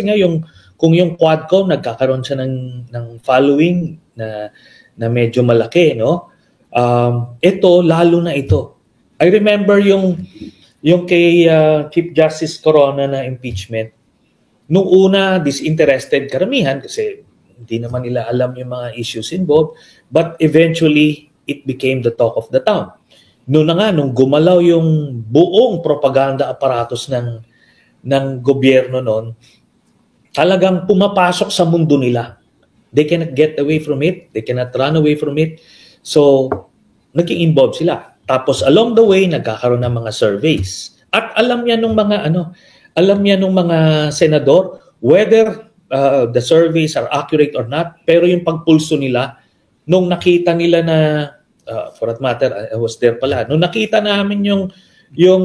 nga kung yung Quadcom nagkakaroon siya ng following na medyo malaki, no? Ito lalo na ito. I remember yung kay Chief Justice Corona na impeachment. Nung una disinterested karamihan kasi hindi naman nila alam yung mga issues involved, but eventually it became the talk of the town. Nung gumalaw yung buong propaganda apparatus ng gobyerno noon, talagang pumapasok sa mundo nila. They cannot get away from it. They cannot run away from it. So, naging involved sila. Tapos along the way, nagkakaroon ng mga surveys. At alam niya nung mga senador whether the surveys are accurate or not, pero yung pagpulso nila, nung nakita nila na, for that matter, I was there pala, nung nakita namin yung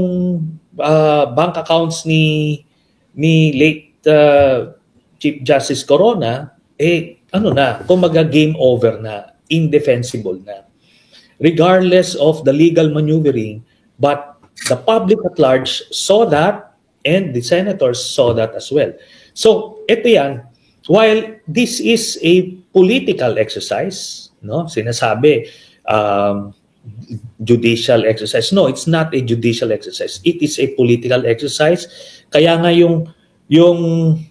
bank accounts ni late Chief Justice Corona, kumaga game over na, indefensible na. Regardless of the legal maneuvering, but the public at large saw that and the senators saw that as well. So, ito yan, while this is a political exercise, no, sinasabi, judicial exercise. No, it's not a judicial exercise. It is a political exercise. Kaya nga yung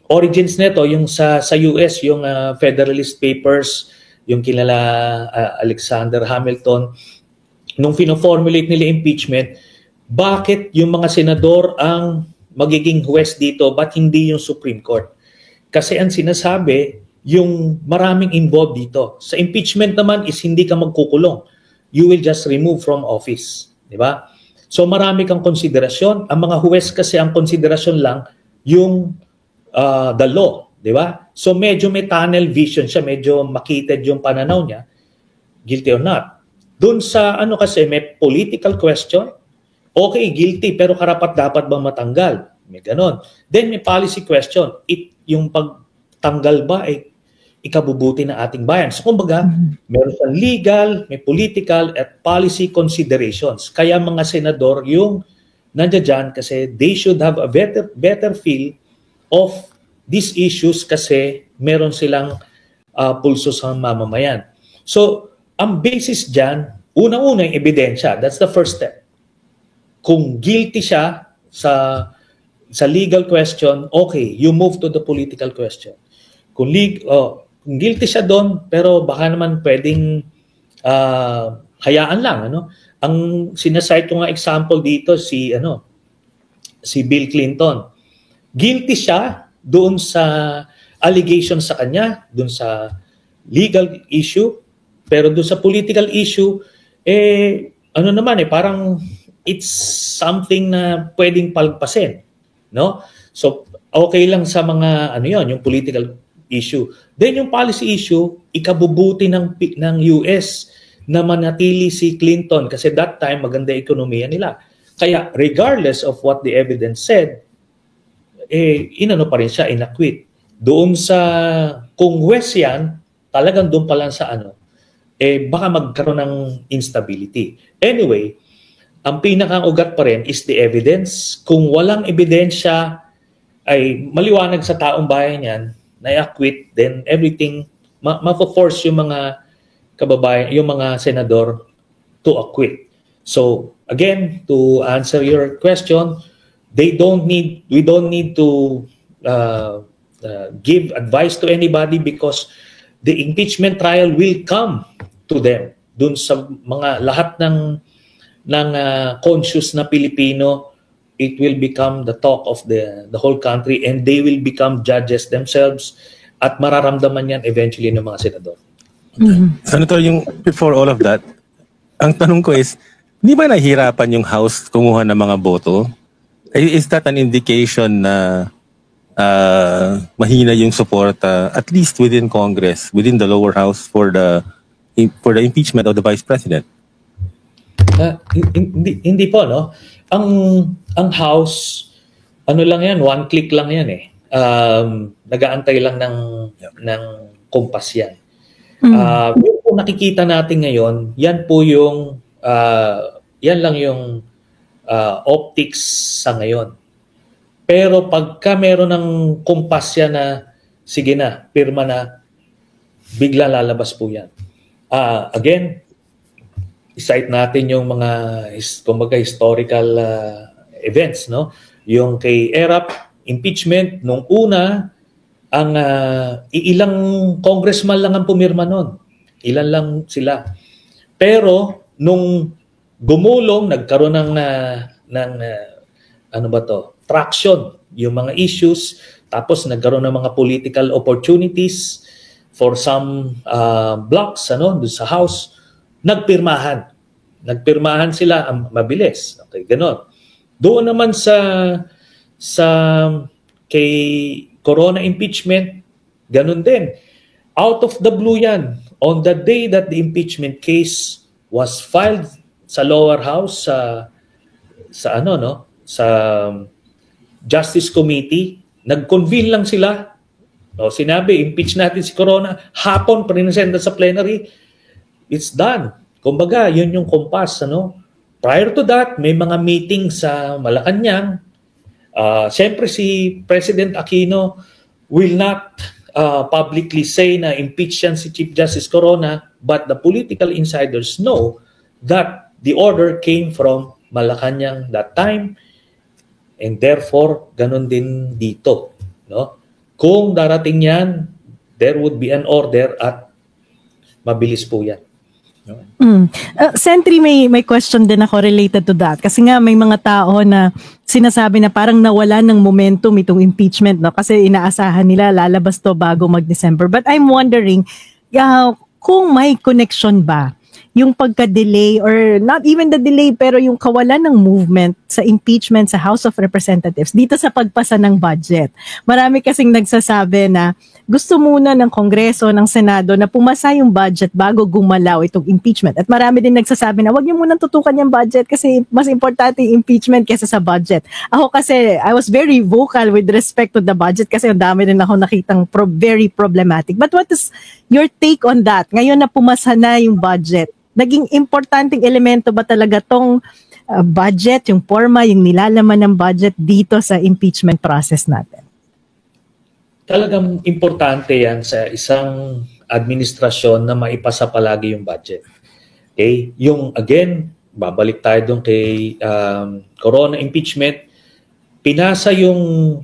origins nito, yung sa US, yung Federalist Papers, yung kilala Alexander Hamilton, nung fino-formulate nila impeachment, bakit yung mga senador ang magiging huwes dito, but hindi yung Supreme Court? Kasi ang sinasabi, yung maraming involved dito. Sa impeachment naman is hindi ka magkukulong. You will just remove from office. Di ba? So marami kang konsiderasyon. Ang mga huwes kasi ang konsiderasyon lang yung the law. Di ba? So medyo may tunnel vision siya, medyo makitid yung pananaw niya, guilty or not. Doon sa kasi may political question, okay, guilty, pero karapat dapat bang matanggal? May ganon. Then may policy question, yung pagtanggal ba ay ikabubuti ng ating bayan? So kumbaga, meron siyang legal, may political at policy considerations. Kaya mga senador yung nandiyan dyan kasi they should have a better feel of these issues kasi meron silang pulso sa mamamayan. So, ang basis dyan, unang-una yung ebidensya. That's the first step. Kung guilty siya sa legal question, okay, you move to the political question. Kung guilty siya doon, pero baka naman pwedeng hayaan lang. Ang sinasite ko nga example dito, si Bill Clinton. Guilty siya doon sa allegation sa kanya, doon sa legal issue, pero doon sa political issue, parang it's something na pwedeng palpasin, no? So okay lang sa mga yung political issue. Then yung policy issue, ikabubuti ng US na manatili si Clinton kasi that time maganda ekonomiya nila. Kaya regardless of what the evidence said, pa rin siya, inacquit. Doon sa, kung huwes yan, talagang doon pa lang sa baka magkaroon ng instability. Anyway, ang pinakang ugat pa rin is the evidence. Kung walang ebidensya, ay maliwanag sa taong bayan yan, na i-acquit, then everything, ma-force yung mga kababayan, yung mga senador to acquit. So, again, to answer your question, we don't need to give advice to anybody because the impeachment trial will come to them. Dun sa mga lahat ng conscious na Pilipino, it will become the talk of the whole country and they will become judges themselves at mararamdaman yan eventually ng mga senador. Senator, before all of that, ang tanong ko is, di ba nahihirapan yung House kumuha ng mga boto? Is that an indication na mahina yung support at least within Congress, within the lower house for the impeachment of the Vice President? Hindi po, no? Ang House, lang yan, one click lang yan eh. Nag-aantay lang ng kumpas yan. Yung po nakikita natin ngayon, yan po yung yan lang yung optics sa ngayon. Pero pagka meron ng kumpasya na, sige na, pirma na, bigla lalabas po yan. Again, cite natin yung mga kumbaga historical events, no? Yung kay ERAP impeachment nung una, ang ilang congressman lang ang pumirma noon. Ilan lang sila. Pero nung gumulong, nagkaroon ng ano ba to? Traction yung mga issues, tapos nagkaroon ng mga political opportunities for some blocks doon sa House, nagpirmahan sila, mabilis. Okay, ganoon. Doon naman sa kay Corona impeachment, ganun din. Out of the blue yan. On the day that the impeachment case was filed sa lower house, sa Justice Committee, nag-convene lang sila. Sinabi, impeach natin si Corona. Hapon, presenta sa plenary. It's done. Kumbaga, yun yung kompas. Prior to that, may mga meeting sa Malacanang. Siyempre si President Aquino will not publicly say na impeach yan si Chief Justice Corona, but the political insiders know that the order came from Malacanang that time, and therefore ganun din dito, no? Kung darating yan, there would be an order at mabilis po yan. Sentry, may question din ako related to that. Kasi nga may mga tao na sinasabi na parang nawala ng momentum itong impeachment, no? Kasi inaasahan nila lalabas to bago mag-December. But I'm wondering, kung may connection ba yung pagka-delay, or not even the delay, pero yung kawalan ng movement sa impeachment sa House of Representatives dito sa pagpasa ng budget. Marami kasing nagsasabi na gusto muna ng Kongreso, ng Senado na pumasa yung budget bago gumalaw itong impeachment. At marami din nagsasabi na wag niyo munang tutukan yung budget kasi mas importante yung impeachment kaysa sa budget. Ako kasi, I was very vocal with respect to the budget kasi ang dami din ako nakitang very problematic. But what is your take on that? Ngayon na pumasa na yung budget, naging importanteng elemento ba talaga tong budget, yung forma, yung nilalaman ng budget dito sa impeachment process natin? Talagang importante yan sa isang administrasyon na maipasa palagi yung budget. Okay? Yung again, babalik tayo doon kay Corona impeachment, pinasa yung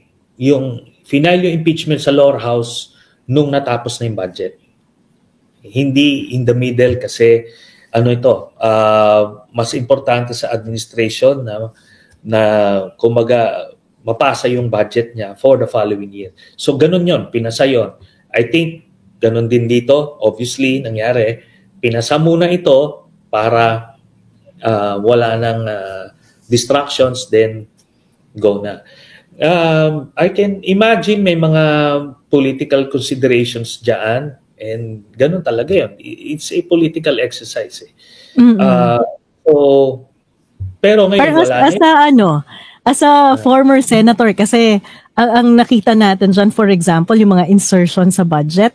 final yung impeachment sa lower house nung natapos na yung budget. Hindi in the middle kasi mas importante sa administration na kumaga mapasa yung budget niya for the following year. So ganun yon, pinasa yon. I think ganun din dito, obviously nangyari, pinasa muna ito para wala nang distractions, then go na. I can imagine may mga political considerations diyan. And ganun talaga yun. It's a political exercise. Pero ngayon wala as a former senator, kasi ang nakita natin dyan, for example, yung mga insertion sa budget,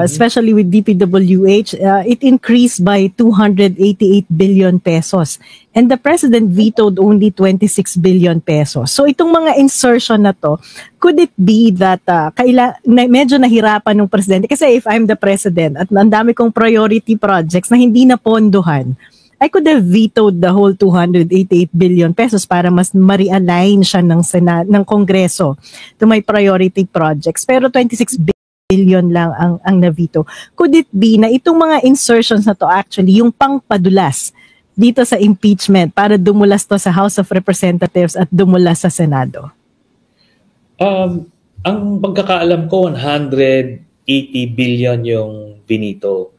especially with DPWH, it increased by 288 billion pesos. And the president vetoed only 26 billion pesos. So itong mga insertion na to, could it be that medyo nahirapan ng presidente? Kasi if I'm the president at ang dami kong priority projects na hindi na pondohan, I could have vetoed the whole 288 billion pesos para mas ma-realign siya ng Kongreso to my priority projects. Pero 26 billion lang ang na-veto. Could it be na itong mga insertions na to actually yung pangpadulas dito sa impeachment para dumulas to sa House of Representatives at dumulas sa Senado? Ang pagkakaalam ko, 180 billion yung binito.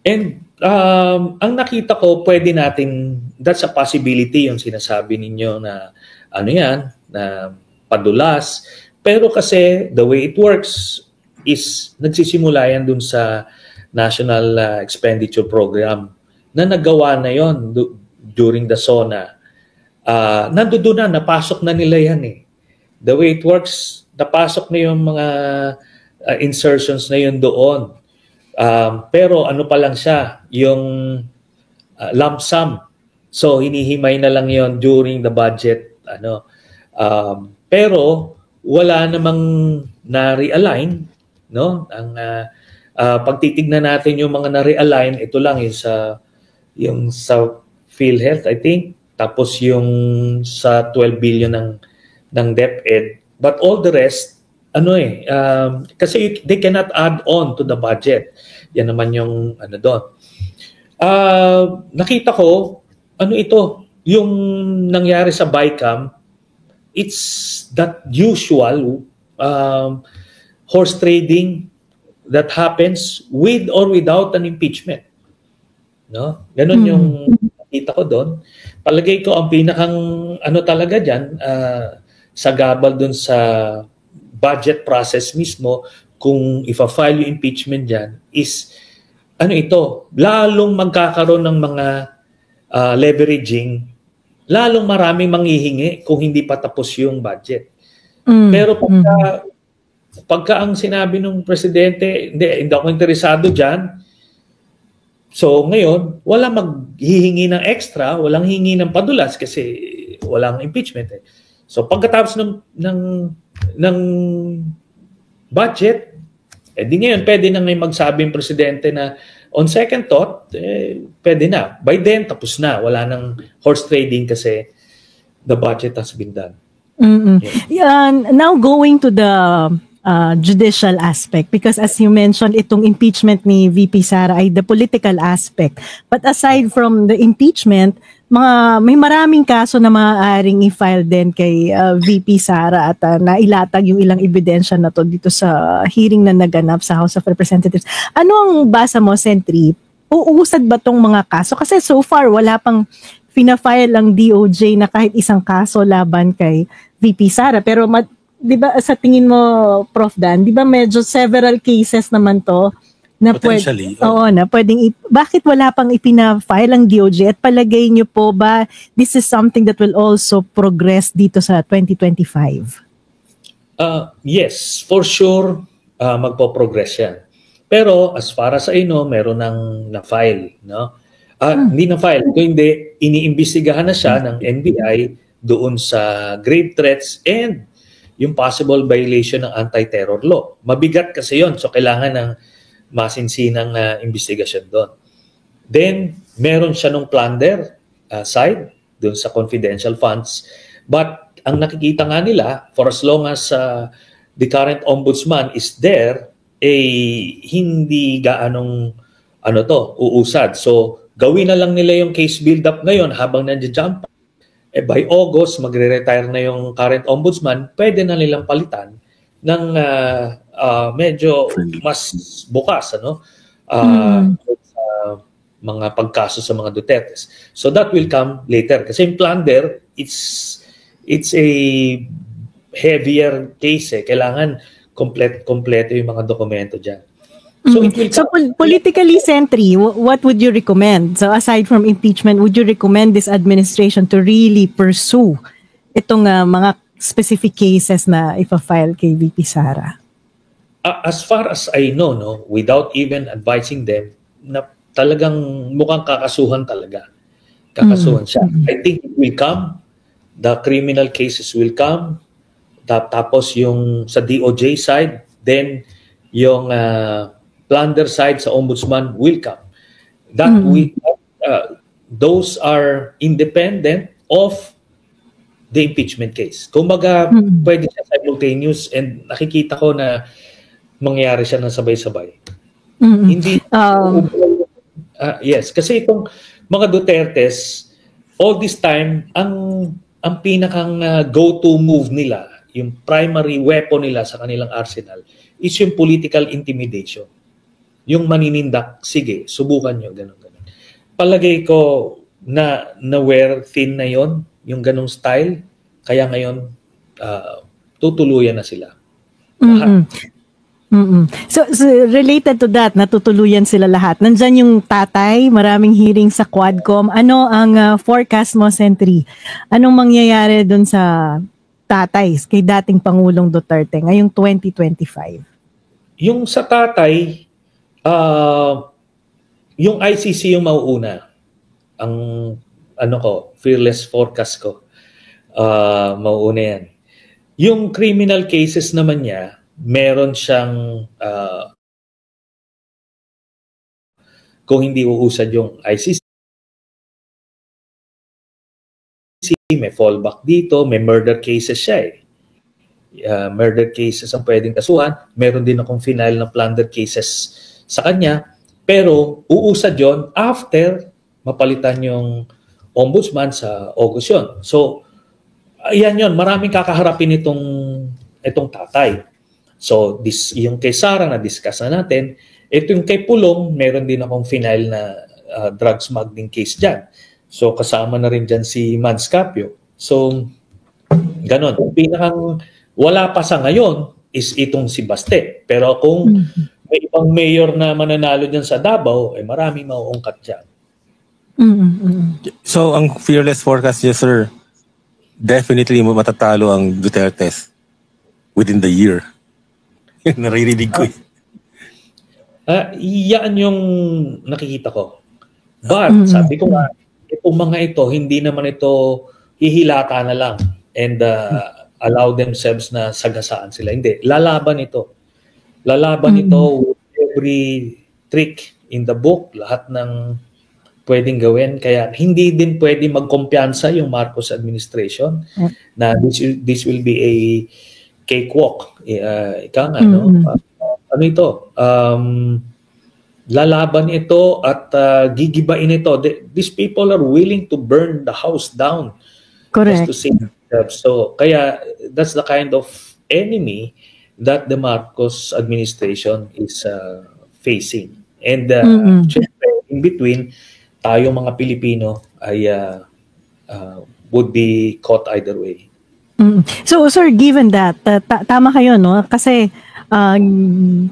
And ang nakita ko, pwede natin, that's a possibility yung sinasabi ninyo na na padulas. Pero kasi the way it works is nagsisimula yan dun sa National Expenditure Program na nagawa na yon during the SONA. Nandoon na, napasok na nila yan eh. The way it works, napasok na yung mga insertions na yun doon. Pero ano pa lang siya, yung lump sum. So hinihimay na lang yon during the budget pero wala namang na-realign, no? Ang pag titignan natin yung mga na-realign, ito lang yung sa PhilHealth, I think, tapos yung sa 12 billion ng DepEd. But all the rest, kasi they cannot add on to the budget. Yan naman yung doon. Nakita ko, yung nangyari sa BICAM, it's that usual horse trading that happens with or without an impeachment. No? Ganun yung nakita ko doon. Palagay ko ang pinakang talaga dyan, sagabal doon sa budget process mismo, kung ifa-file yung impeachment dyan, is lalong magkakaroon ng mga leveraging, lalong maraming manghihingi kung hindi pa tapos yung budget. Pero pagka ang sinabi ng presidente, hindi ako interesado dyan, so ngayon, walang maghihingi ng extra, walang hingi ng padulas kasi walang impeachment. So pagkatapos ng budget, di ngayon pwede na ngayon magsabi yung presidente na on second thought, pwede na. By then, tapos na. Wala nang horse trading kasi the budget has been done. Yeah. Now going to the judicial aspect, because as you mentioned, itong impeachment ni VP Sara ay the political aspect. But aside from the impeachment, may maraming kaso na maaaring i-file din kay VP Sara at nailatag yung ilang ebidensya na to dito sa hearing na naganap sa House of Representatives. Ano ang basa mo, Sentry? Uusad ba tong mga kaso? Kasi so far, wala pang fina-file ang DOJ na kahit isang kaso laban kay VP Sara. Pero di ba sa tingin mo, Prof. Dan, di ba medyo several cases naman to na potentially. Bakit wala pang ipina-file ang DOJ at palagay niyo po ba this is something that will also progress dito sa 2025? Yes, for sure magpo-progress yan. Pero as far as I know, meron nang na-file, no? Hindi na-file, hindi iniimbestigahan na siya ng NBI doon sa grave threats and yung possible violation ng anti-terror law. Mabigat kasi yon, so kailangan ng masinsinang investigasyon doon. Then, meron siya nung plunder side doon sa confidential funds. But ang nakikita nga nila, for as long as the current ombudsman is there, hindi gaanong uusad. So, gawin na lang nila yung case build-up ngayon habang nandiyan. By August, magre-retire na yung current ombudsman, pwede na nilang palitan ng medyo mas bukas sa mga pagkaso sa mga Dutertes. So that will come later. Kasi yung plunder, it's a heavier case. Kailangan kompleto yung mga dokumento dyan. So, politically, Sentry, what would you recommend? So aside from impeachment, would you recommend this administration to really pursue itong mga specific cases na ipa-file kay VP Sara? As far as I know, without even advising them, na talagang mukhang kakasuhan talaga. Kakasuhan siya. I think it will come. The criminal cases will come. Tapos yung sa DOJ side, then yung plunder side sa ombudsman will come. Those are independent of the impeachment case. Kumbaga, pwede siya simultaneous and nakikita ko na mangyari siya ng sabay-sabay. Hindi, yes, kasi itong mga Dutertes, all this time, ang pinakang go-to move nila, yung primary weapon nila sa kanilang arsenal, is yung political intimidation. Yung maninindak, sige, subukan nyo, ganun. Palagay ko na wear thin na yon, yung ganung style, kaya ngayon tutuluyan na sila. So related to that, natutuluyan sila lahat. Nandyan yung tatay, maraming hearing sa Quadcom. Ano ang forecast mo, Sentry? Anong mangyayari dun sa tatay kay dating Pangulong Duterte ngayong 2025? Yung sa tatay, yung ICC yung mauuna. Ang fearless forecast ko. Mauuna yan. Yung criminal cases naman niya, meron siyang, kung hindi uusad yung ICC, may fallback dito, may murder cases siya eh. Murder cases ang pwedeng kasuhan. Meron din akong final na plunder cases sa kanya. Pero uusad yon after mapalitan yung ombudsman sa August yun. So, ayan yun. Maraming kakaharapin itong tatay. So, yung kay Sara na-discuss na natin. Ito yung kay Pulong, meron din akong final na drug smuggling case dyan. So, kasama na rin dyan si Mans Capio. So, ganon. Yung pinakang wala pa sa ngayon is itong si Baste. Pero kung may ibang mayor na mananalo dyan sa Davao, marami mauungkat dyan. So, ang fearless forecast niya, sir, definitely matatalo ang Dutertes within the year. Naririnig ko. Yan yung nakikita ko. But, sabi ko nga, itong mga ito, hindi naman ito hihilata na lang and allow themselves na sagasaan sila. Hindi. Lalaban ito. Lalaban ito with every trick in the book, lahat ng pwedeng gawin. Kaya hindi din pwede magkumpiyansa yung Marcos administration na this will be a cakewalk. Ika nga, no? Ano ito? Lalaban ito at gigibain ito. These people are willing to burn the house down. Correct. Just to save themselves. So, kaya that's the kind of enemy that the Marcos administration is facing. And in between, tayo mga Pilipino ay would be caught either way. So, sir, given that, tama kayo, no? Kasi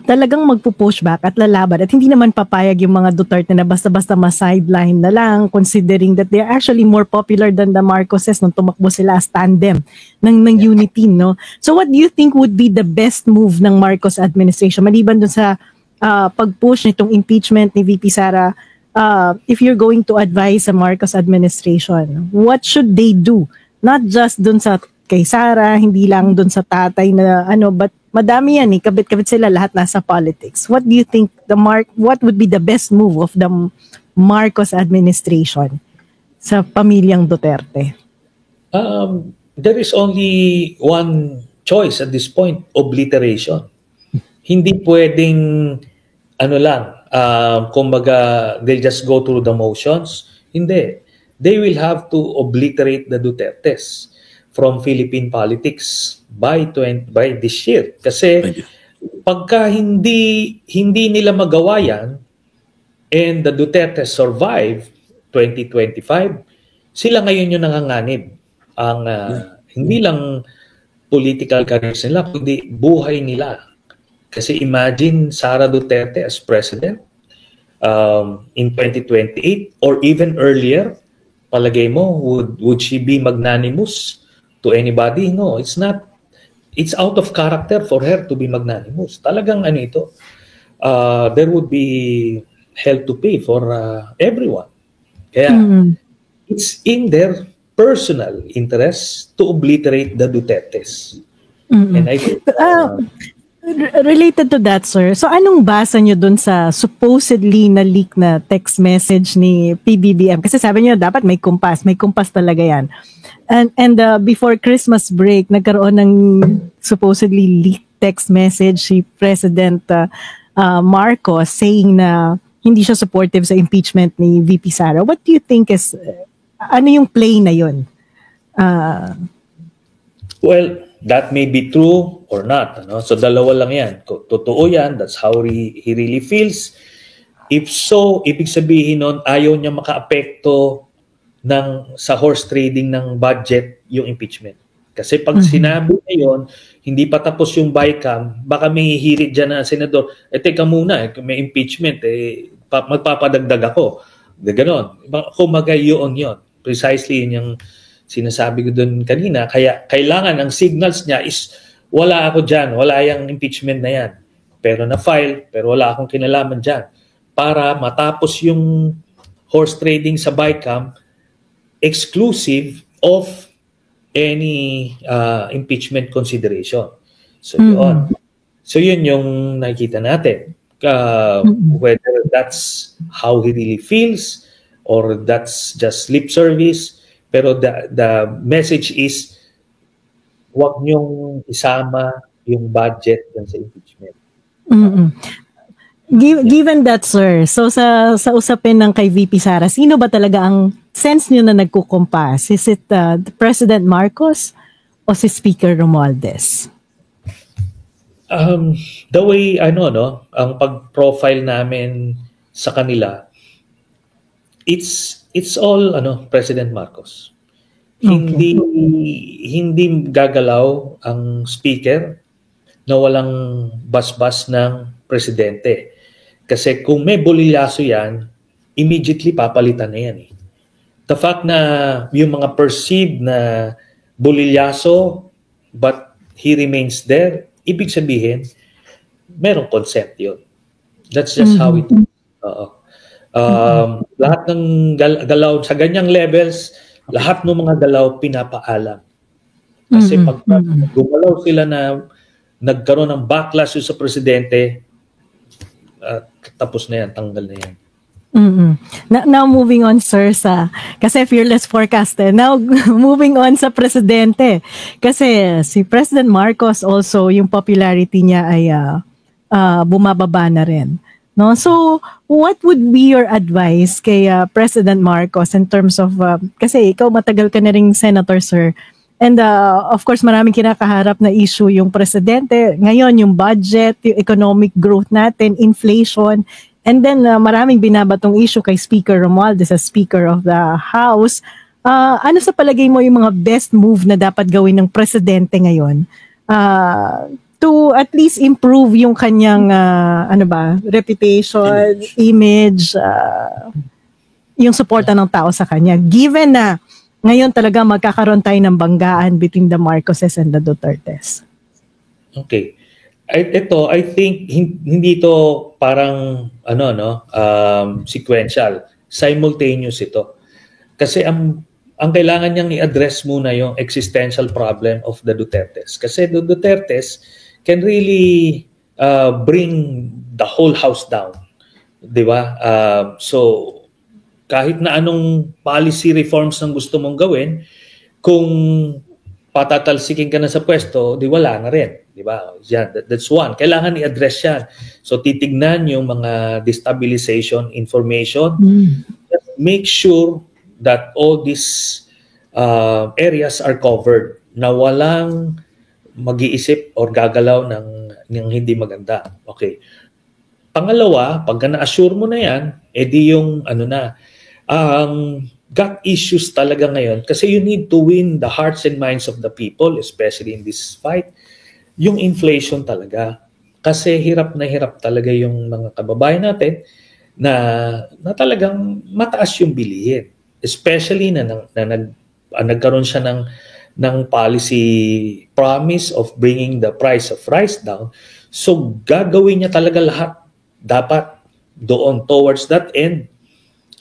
talagang magpo-push back at lalaban at hindi naman papayag yung mga Duterte na basta-basta ma-sideline na lang, considering that they're actually more popular than the Marcoses nung tumakbo sila as tandem ng unity, no? So what do you think would be the best move ng Marcos administration maliban dun sa pag-push nitong impeachment ni VP Sara? If you're going to advise sa Marcos administration, what should they do? Not just dun sa kay Sara, hindi lang dun sa tatay na but madami yan kabit-kabit sila, lahat nasa politics. What do you think what would be the best move of the Marcos administration sa pamilyang Duterte? There is only one choice at this point, obliteration. Hindi pwedeng kumbaga they'll just go through the motions. Hindi. They will have to obliterate the Dutertes from Philippine politics by this year. Kasi pagka hindi nila magawa yan and the Duterte survive 2025, sila ngayon yung nanganganib. Ang hindi lang political careers nila, kundi buhay nila. Kasi imagine Sara Duterte as president in 2028 or even earlier, palagay mo, would she be magnanimous to anybody? No, it's not. It's out of character for her to be magnanimous. Talagang ito, there would be hell to pay for everyone. Kaya it's in their personal interest to obliterate the Dutertes. And I think, related to that, sir, so anong basa nyo dun sa supposedly na leak na text message ni PBBM? Kasi sabi nyo dapat may kumpas talaga yan. And before Christmas break, nagkaroon ng supposedly leaked text message si President Marcos saying na hindi siya supportive sa impeachment ni VP Sara. What do you think is, ano yung play na yun? Well, that may be true or not. So dalawa lang yan. Totoo yan, that's how he really feels. If so, ibig sabihin nun, ayaw niya makaapekto sa horse trading ng budget yung impeachment. Kasi pag sinabi niya yun, hindi pa tapos yung BICAM, baka may hihirit dyan na senador, teka muna, may impeachment, magpapadagdag ako. Ganon. Kumbaga yun. Precisely yun yung sinasabi ko doon kanina. Kaya kailangan ang signals niya is, wala ako dyan, wala yung impeachment na yan. Pero na-file, pero wala akong kinalaman dyan. Para matapos yung horse trading sa BICAM, exclusive of any impeachment consideration. So yun. So yun yung nakikita natin. Whether that's how he really feels or that's just lip service, pero the message is wag niyong isama yung budget dun sa impeachment. Given that, sir, so sa usapin ng kay VP Sara, sino ba talaga ang sense niyo na nagkukumpas? Is it President Marcos o si Speaker Romualdez? The way ang pag-profile namin sa kanila, it's all President Marcos. Okay. Hindi gagalaw ang speaker na walang basbas ng presidente. Kasi kung may bolilyaso yan, immediately papalitan na yan. The fact na yung mga perceived na bolilyaso but he remains there, ibig sabihin, merong consent yun. That's just how it is. Lahat ng galaw sa ganyang levels, lahat ng mga galaw pinapaalam. Kasi pag gumalaw sila na nagkaroon ng backlash sa presidente, tapos na yan, tanggal na yan. Now moving on, sir, kasi fearless forecaster. Now moving on sa presidente. Kasi si President Marcos also, yung popularity niya ay bumababa na rin. No? So, what would be your advice kay President Marcos in terms of, kasi ikaw matagal ka na ring senator, sir. And of course, maraming kinakaharap na issue yung presidente. Ngayon, yung budget, yung economic growth natin, inflation. And then, maraming binabatong issue kay Speaker Romualdez as Speaker of the House. Ano sa palagay mo yung mga best move na dapat gawin ng presidente ngayon to at least improve yung kanyang reputation, image, yung suporta ng tao sa kanya, given na ngayon talaga magkakaroon tayo ng banggaan between the Marcoses and the Dutertes? Okay. Ito, I think hindi ito parang sequential, simultaneous ito. Kasi ang kailangan niyang i-address muna yung existential problem of the Dutertes. Kasi the Dutertes can really bring the whole house down. 'Di ba? So kahit na anong policy reforms ang gusto mong gawin, kung patatalsikin ka na sa pwesto, di wala na rin. Di ba? That's one. Kailangan i-address yan. So titignan yung mga destabilization information. Just make sure that all these areas are covered, na walang mag-iisip or gagalaw ng hindi maganda. Okay. Pangalawa, pagka na-assure mo na yan, edi yung gut issues talaga ngayon, kasi you need to win the hearts and minds of the people, especially in this fight, yung inflation talaga. Kasi hirap na hirap talaga yung mga kababayan natin na talagang mataas yung bilihin. Especially na nagkaroon siya ng policy promise of bringing the price of rice down. So gagawin niya talaga lahat dapat doon towards that end.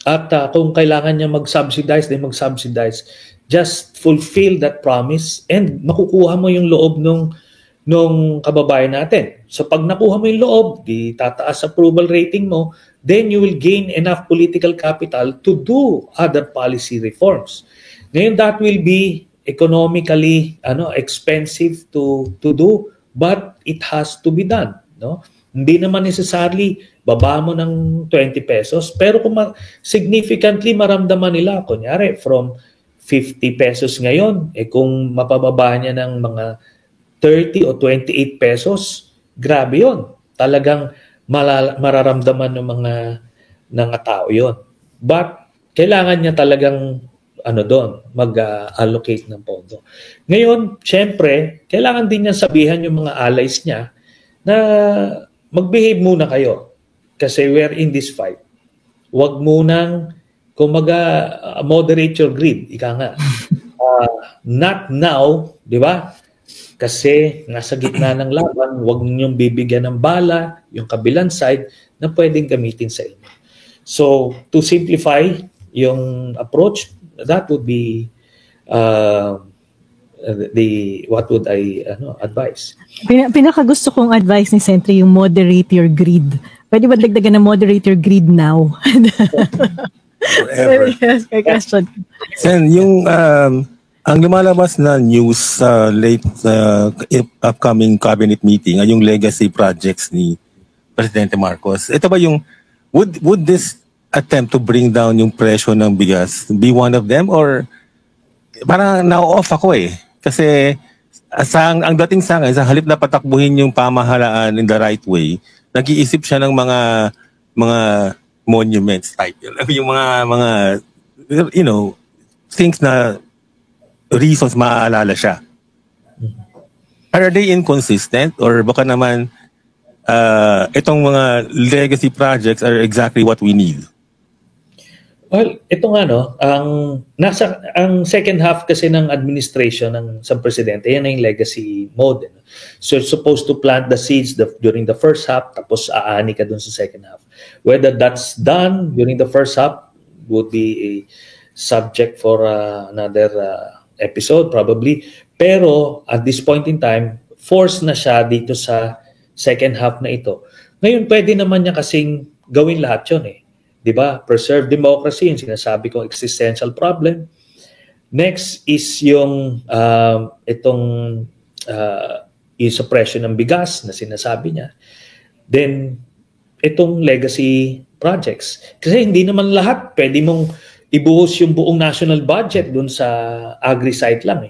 At kung kailangan niya mag-subsidize, then mag-subsidize. Just fulfill that promise and makukuha mo yung loob nung kababayan natin. So pag nakuha mo yung loob, di tataas approval rating mo, then you will gain enough political capital to do other policy reforms. Ngayon, that will be economically expensive to do, but it has to be done. No? Hindi naman necessarily baba mo ng 20 pesos, pero kung significantly maramdaman nila, kunyari from 50 pesos ngayon, kung mapababa niya ng mga 30 o 28 pesos, grabe yun. Talagang mararamdaman ng mga tao yun. But kailangan niya talagang mag-allocate ng pondo. Ngayon, syempre, kailangan din niya sabihan yung mga allies niya na mag-behave muna kayo. Kasi we're in this fight. Huwag munang, moderate your greed. Ika nga. Not now, di ba? Kasi nasa gitna ng laban, huwag niyong bibigyan ng bala yung kabilang side na pwedeng gamitin sa inyo. So, to simplify yung approach, that would be what would I advise? Pinakagusto kong advice ni Sentry yung moderate your greed. Pwede ba dagdagan na moderate your greed now? Forever. Yes, may question. Sen, yung ang lumalabas na news sa late upcoming cabinet meeting ay yung legacy projects ni Presidente Marcos. Ito ba yung would this attempt to bring down yung presyo ng bigas be one of them, or parang na-off ako kasi ang dating sa akin, sa halip na patakbuhin yung pamahalaan in the right way, nag-iisip siya ng mga monuments type. Yung mga things na reasons maaalala siya. Are they inconsistent, or baka naman itong mga legacy projects are exactly what we need? Well, ito nga ang second half kasi ng administration ng isang presidente, yan yung legacy mode. So it's supposed to plant the seeds during the first half, tapos aani ka dun sa second half. Whether that's done during the first half would be a subject for another episode probably. Pero at this point in time, force na siya dito sa second half na ito. Ngayon, pwede naman niya kasing gawin lahat yun Diba? Preserve democracy, yung sinasabi kong existential problem. Next is yung yung suppression ng bigas na sinasabi niya. Then, itong legacy projects. Kasi hindi naman lahat pwede mong ibuhos yung buong national budget dun sa agri-site lang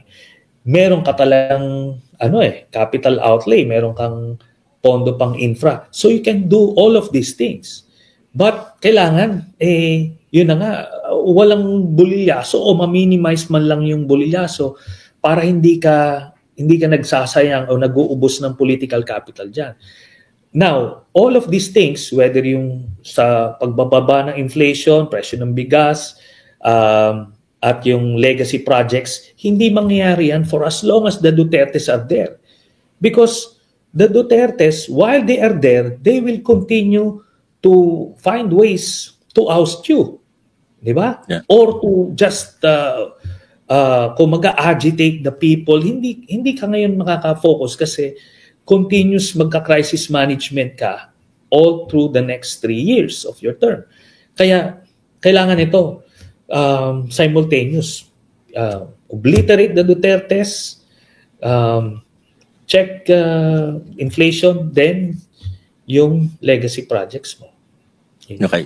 Meron ka talagang capital outlay, meron kang pondo pang infra. So you can do all of these things. But kailangan, yun na nga, walang bulilyaso o ma-minimize man lang yung bulilyaso para hindi ka nagsasayang o nag-uubos ng political capital dyan. Now, all of these things, whether yung sa pagbababa ng inflation, presyo ng bigas, at yung legacy projects, hindi mangyayari yan for as long as the Dutertes are there. Because the Dutertes, while they are there, they will continue to find ways to oust you. Diba? Yeah. Or to just kung mag-agitate the people, hindi ka ngayon makaka-focus kasi continuous magka-crisis management ka all through the next 3 years of your term. Kaya kailangan ito simultaneous. Obliterate the Dutertes, check inflation, then yung legacy projects mo. Okay.